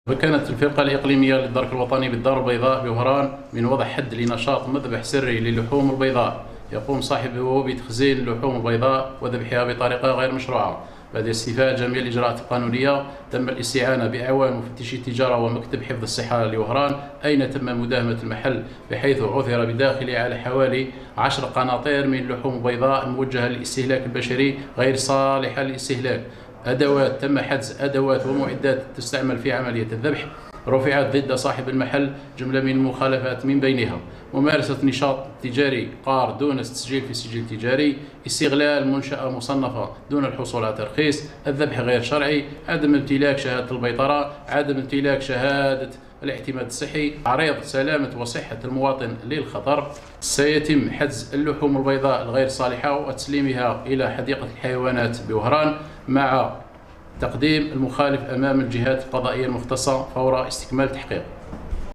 وكانت الفرقة الإقليمية للدرك الوطني بالدار البيضاء بوهران من وضع حد لنشاط مذبح سري للحوم البيضاء يقوم صاحبه بتخزين اللحوم البيضاء وذبحها بطريقة غير مشروعة. بعد استيفاء جميع الإجراءات القانونية تم الاستعانة بأعوان مفتشي التجارة ومكتب حفظ الصحة لوهران، أين تم مداهمة المحل بحيث عثر بداخله على حوالي 10 قناطير من اللحوم البيضاء موجهة للاستهلاك البشري غير صالحة للاستهلاك. تم حجز أدوات ومعدات تستعمل في عملية الذبح. رفعت ضد صاحب المحل جملة من المخالفات، من بينها ممارسة نشاط تجاري قار دون التسجيل في سجل تجاري، استغلال منشأة مصنفة دون الحصول على ترخيص، الذبح غير شرعي، عدم امتلاك شهادة البيطرة، عدم امتلاك شهادة الاعتماد الصحي، تعريض سلامة وصحة المواطن للخطر. سيتم حجز اللحوم البيضاء الغير صالحة وتسليمها إلى حديقة الحيوانات بوهران مع تقديم المخالف أمام الجهات القضائية المختصة فور استكمال التحقيق.